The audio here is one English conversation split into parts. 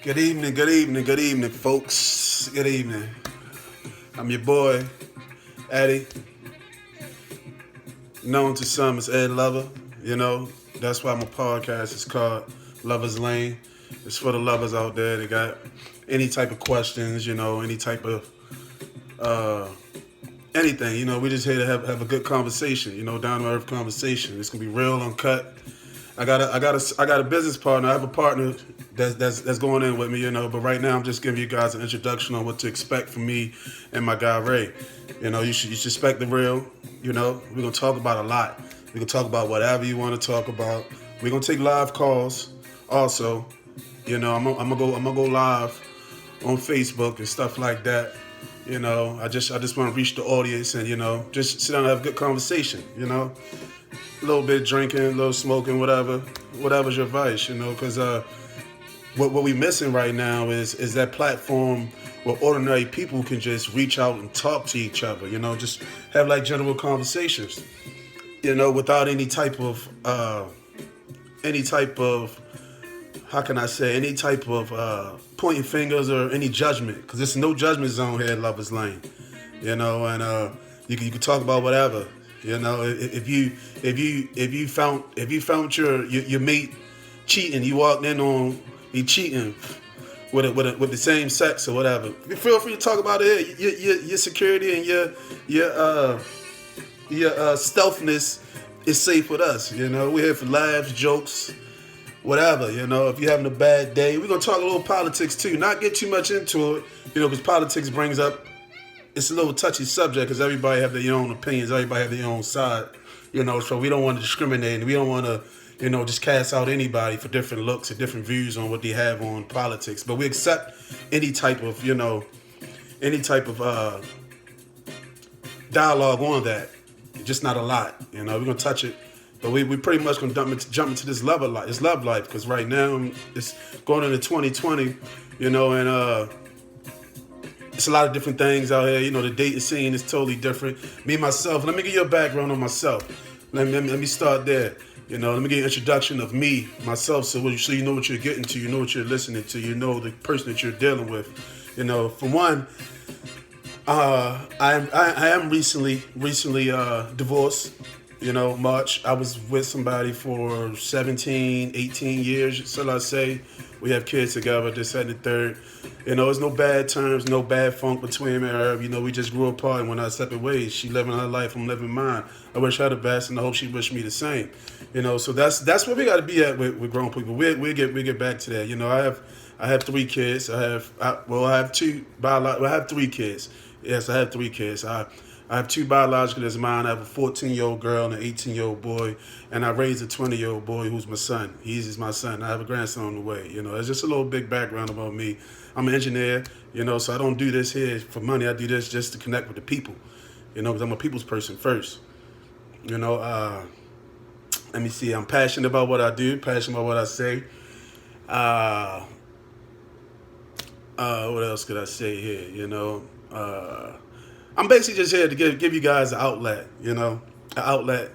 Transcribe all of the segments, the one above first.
Good evening, good evening, folks. Good evening. I'm your boy, Eddie, known to some as Ed Lover. You know, that's why my podcast is called Lover's Lane. It's for the lovers out there that got any type of questions, any type of uh, anything. We just here to have a good conversation, down to earth conversation. It's gonna be real, uncut. I got a business partner. I have a partner that's going in with me, But right now, I'm just giving you guys an introduction on what to expect from me and my guy Ray. You should expect the real. We're gonna talk about a lot. We can talk about whatever you want to talk about. We're gonna take live calls. Also, I'm gonna go live on Facebook and stuff like that. I just want to reach the audience and just sit down and have a good conversation. A little bit of drinking, a little smoking, whatever's your vice, because what we missing right now is that platform where ordinary people can just reach out and talk to each other, just have like general conversations, without any type of how can I say, any type of pointing fingers or any judgment, because there's no judgment zone here at Lovers Lane, and you can talk about whatever. If you found your mate cheating, you walked in on he cheating with the same sex or whatever. Feel free to talk about it. Your security and your stealthiness is safe with us. We're here for laughs, jokes, whatever. If you're having a bad day, we're gonna talk a little politics too. Not get too much into it, because politics brings up. It's a little touchy subject because everybody have their own opinions. Everybody have their own side, So we don't want to discriminate. We don't want to, just cast out anybody for different looks or different views on what they have on politics. But we accept any type of, dialogue on that. Just not a lot. We're gonna touch it, but we pretty much gonna jump into this love life because right now it's going into 2020, and it's a lot of different things out here. The dating scene is totally different. Me, myself, let me give you a background on myself. Let me start there. Let me give you an introduction of me, myself, so you know what you're getting to, you know what you're listening to, you know the person that you're dealing with. For one, I am recently divorced. March. I was with somebody for 17, 18 years, shall I say. We have kids together, this, that, and the third. There's no bad terms, no bad funk between me and her. We just grew apart and went our separate ways. She living her life, I'm living mine. I wish her the best, and I hope she wish me the same. So that's where we got to be at with grown people. We get back to that. I have 3 kids. I have three kids. Yes, I have 3 kids. I have 2 biological that's mine. I have a 14-year-old girl and an 18-year-old boy, and I raised a 20-year-old boy who's my son. He's my son. I have a grandson on the way. It's just a little big background about me. I'm an engineer, so I don't do this here for money. I do this just to connect with the people, because I'm a people's person first. Let me see. I'm passionate about what I do, passionate about what I say. What else could I say here? I'm basically just here to give you guys an outlet, an outlet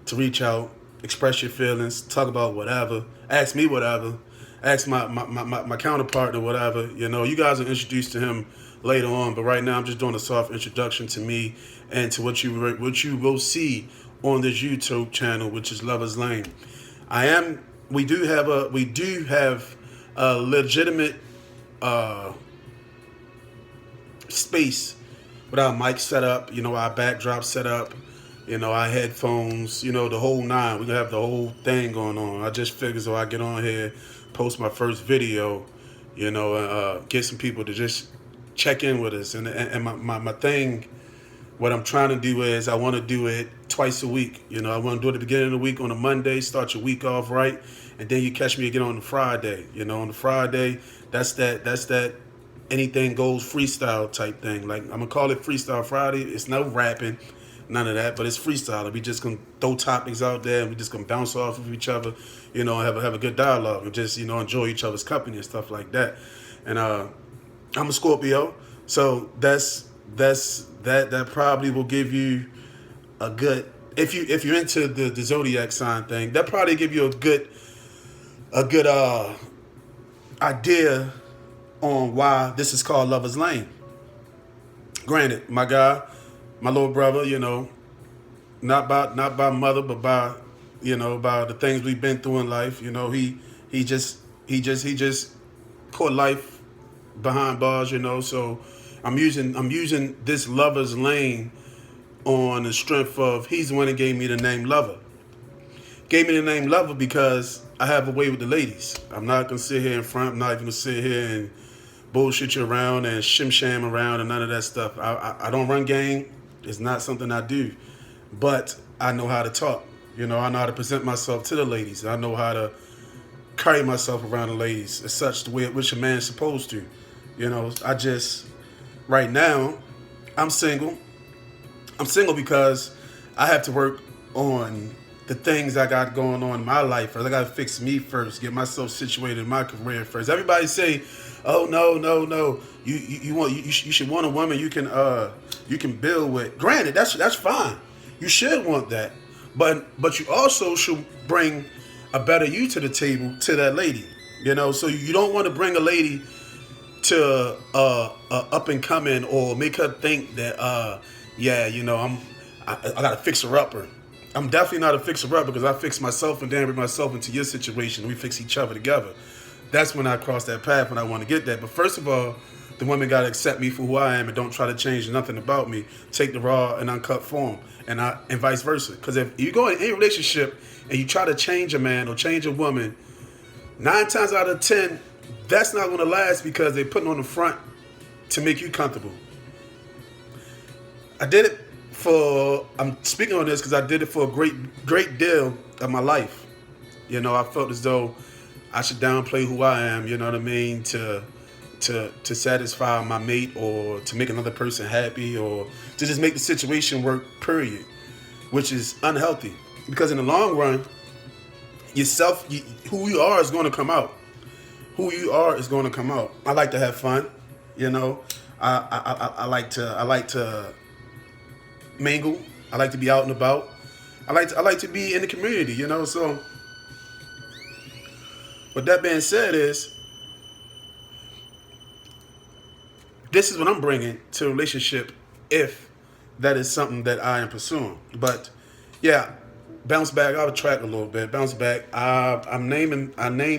to reach out, express your feelings, talk about whatever, ask me whatever, ask my counterpart or whatever. You guys are introduced to him later on, but right now I'm just doing a soft introduction to me and to what you will see on this YouTube channel, which is Lovers Lane. We do have a legitimate space with our mic set up, our backdrop set up, our headphones, the whole nine. We're going to have the whole thing going on. I just figured so I get on here, post my first video, get some people to just check in with us. And my thing, what I'm trying to do is I want to do it twice a week. I want to do it at the beginning of the week on a Monday, start your week off right, and then you catch me again on the Friday. On the Friday, that's that anything goes freestyle type thing. Like, I'm gonna call it Freestyle Friday. It's no rapping, none of that, but it's freestyle. We just gonna throw topics out there and we just gonna bounce off of each other, and have a good dialogue and just, enjoy each other's company and stuff like that. And I'm a Scorpio, so that probably will give you a good, if you're into the zodiac sign thing, that probably give you a good idea on why this is called Lover's Lane. Granted, my guy, my little brother, not by mother, but by by the things we've been through in life. He just he just put life behind bars. So I'm using this Lover's Lane on the strength of he's the one that gave me the name Lover. Gave me the name Lover because I have a way with the ladies. I'm not gonna sit here in front. I'm not even gonna sit here and bullshit you around and shim sham around and none of that stuff. I don't run game. It's not something I do, but I know how to talk. I know how to present myself to the ladies. I know how to carry myself around the ladies as such the way at which a man's supposed to. I just right now I'm single. I'm single because I have to work on the things I got going on in my life first. I got to fix me first, get myself situated in my career first. Everybody say, "Oh no, you should want a woman you can build with." Granted, that's fine. You should want that, but you also should bring a better you to the table to that lady. So you don't want to bring a lady to up and coming or make her think that I got to fix her upper. I'm definitely not a fixer-upper because I fix myself and then bring myself into your situation. We fix each other together. That's when I cross that path when I want to get that. But first of all, the women got to accept me for who I am and don't try to change nothing about me. Take the raw and uncut form and vice versa. Because if you go in any relationship and you try to change a man or change a woman, 9 times out of 10, that's not going to last because they're putting on the front to make you comfortable. I'm speaking on this because I did it for a great deal of my life. I felt as though I should downplay who I am, you know what I mean, to satisfy my mate or to make another person happy or to just make the situation work, period, which is unhealthy. Because in the long run, who you are is going to come out. Who you are is going to come out. I like to have fun, I like to mingle. I like to be out and about. I like to be in the community, So, with that being said, this is what I'm bringing to a relationship, if that is something that I am pursuing. But yeah, bounce back. I'll track a little bit. Bounce back. I named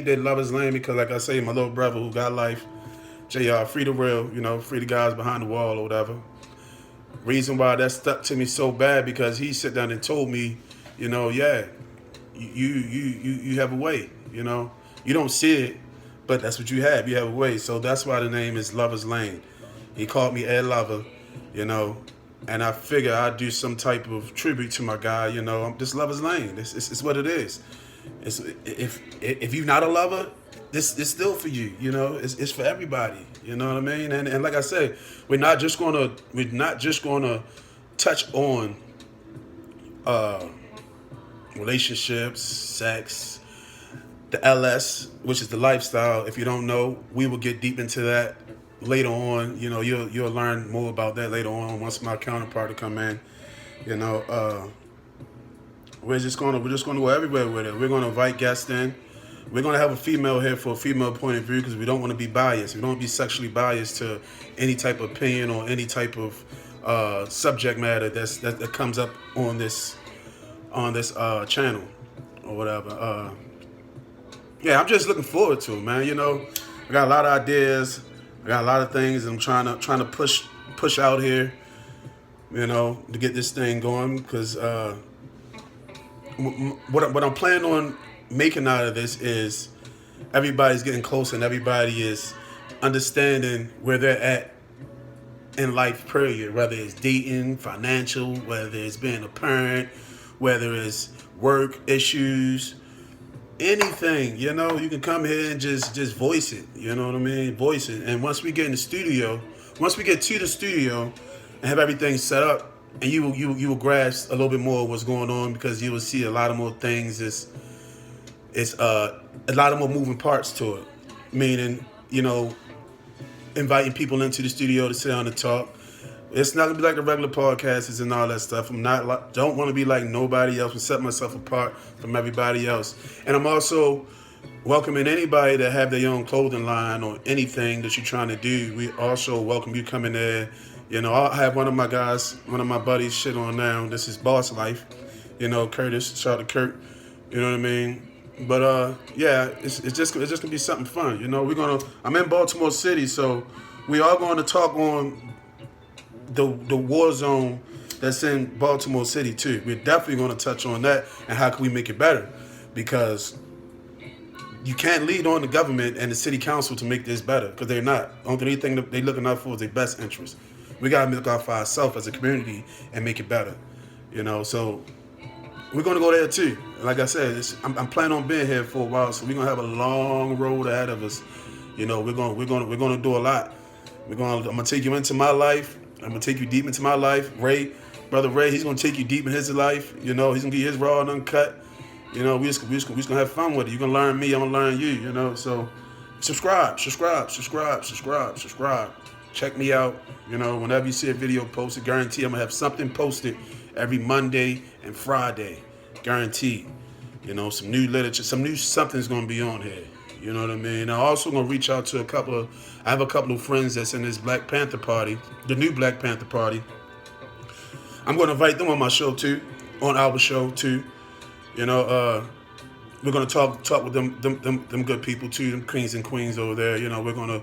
it Lover's Lane because, like I say, my little brother who got life, JR, free the real, free the guys behind the wall or whatever. Reason why that stuck to me so bad because he sat down and told me, you have a way, You don't see it, but that's what you have. You have a way. So that's why the name is Lover's Lane. He called me Ed Lover, and I figure I'd do some type of tribute to my guy, I'm just Lover's Lane. It's what it is. If you're not a lover, this is still for you, it's for everybody, you know what I mean? And like I said, we're not just gonna touch on relationships, sex, the LS, which is the lifestyle. If you don't know, we will get deep into that later on. You'll learn more about that later on once my counterpart will come in. We're just gonna go everywhere with it. We're gonna invite guests in. We're going to have a female here for a female point of view because we don't want to be biased. We don't want to be sexually biased to any type of opinion or any type of subject matter that comes up on this channel or whatever. Yeah, I'm just looking forward to it, man. I got a lot of ideas. I got a lot of things I'm trying to push out here, to get this thing going because what I'm planning on making out of this is everybody's getting closer and everybody is understanding where they're at in life, period. Whether it's dating, financial, whether it's being a parent, whether it's work issues, anything, you can come here and just voice it, you know what I mean? Voice it. And once we get to the studio and have everything set up, and you will grasp a little bit more of what's going on because you will see a lot of more things. It's a lot of more moving parts to it, meaning, inviting people into the studio to sit down and talk. It's not gonna be like the regular podcasts and all that stuff. Don't want to be like nobody else and set myself apart from everybody else. And I'm also welcoming anybody that have their own clothing line or anything that you're trying to do. We also welcome you coming there. I have one of my guys, one of my buddies, shit on now. This is Boss Life. Curtis. Shout out to Kurt. You know what I mean? But yeah, it's just gonna be something fun. I'm in Baltimore City, so we are going to talk on the war zone that's in Baltimore City too. We're definitely going to touch on that and how can we make it better, because you can't lead on the government and the city council to make this better, because they're not. Only thing that they're looking out for is their best interest. We got to look out for ourselves as a community and make it better. So we're gonna go there too. Like I said, I'm planning on being here for a while, so we're gonna have a long road ahead of us. We're gonna do a lot. I'm gonna take you into my life. I'm gonna take you deep into my life. Brother Ray, he's gonna take you deep in his life. He's gonna get his raw and uncut. We just gonna have fun with it. You're gonna learn me, I'm gonna learn you. So subscribe. Check me out. Whenever you see a video posted, guarantee I'm gonna have something posted every Monday and Friday. Guaranteed. Some new literature, something's gonna be on here. You know what I mean? I'm also gonna reach out to I have a couple of friends that's in this Black Panther Party, the new Black Panther Party. I'm gonna invite them on my show too, on our show too. We're gonna talk with them good people too, them kings and queens over there. We're gonna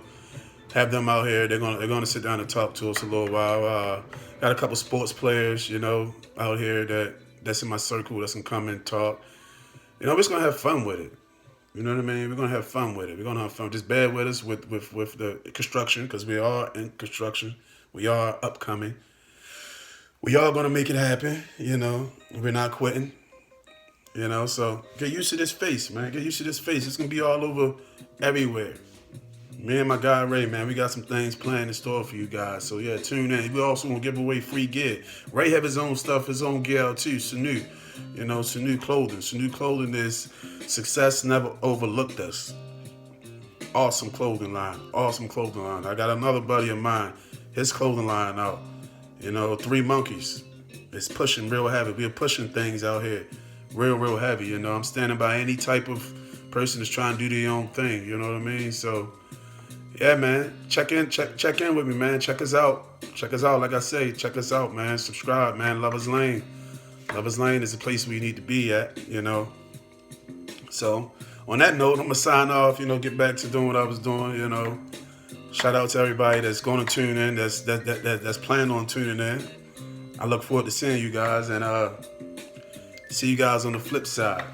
have them out here. They're gonna sit down and talk to us a little while. Got a couple sports players, out here that's in my circle that's gonna come and talk. We're just gonna have fun with it. You know what I mean? We're gonna have fun with it. We're gonna have fun. Just bear with us with the construction, because we are in construction. We are upcoming. We are gonna make it happen. We're not quitting. So get used to this face, man. Get used to this face. It's gonna be all over, everywhere. Me and my guy Ray, man, we got some things planned in store for you guys. So yeah, tune in. We also gonna give away free gear. Ray have his own stuff, his own gear out too. Sanu. Sanu Clothing. Sanu Clothing is success never overlooked us. Awesome clothing line. I got another buddy of mine, his clothing line out. Three Monkeys. It's pushing real heavy. We're pushing things out here. Real heavy. I'm standing by any type of person that's trying to do their own thing. You know what I mean? So yeah, man. Check in with me, man. Check us out. Like I say, check us out, man. Subscribe, man. Lovers Lane. Lovers Lane is the place where you need to be at, So on that note, I'm gonna sign off, get back to doing what I was doing, Shout out to everybody that's gonna tune in, that's planning on tuning in. I look forward to seeing you guys, and see you guys on the flip side.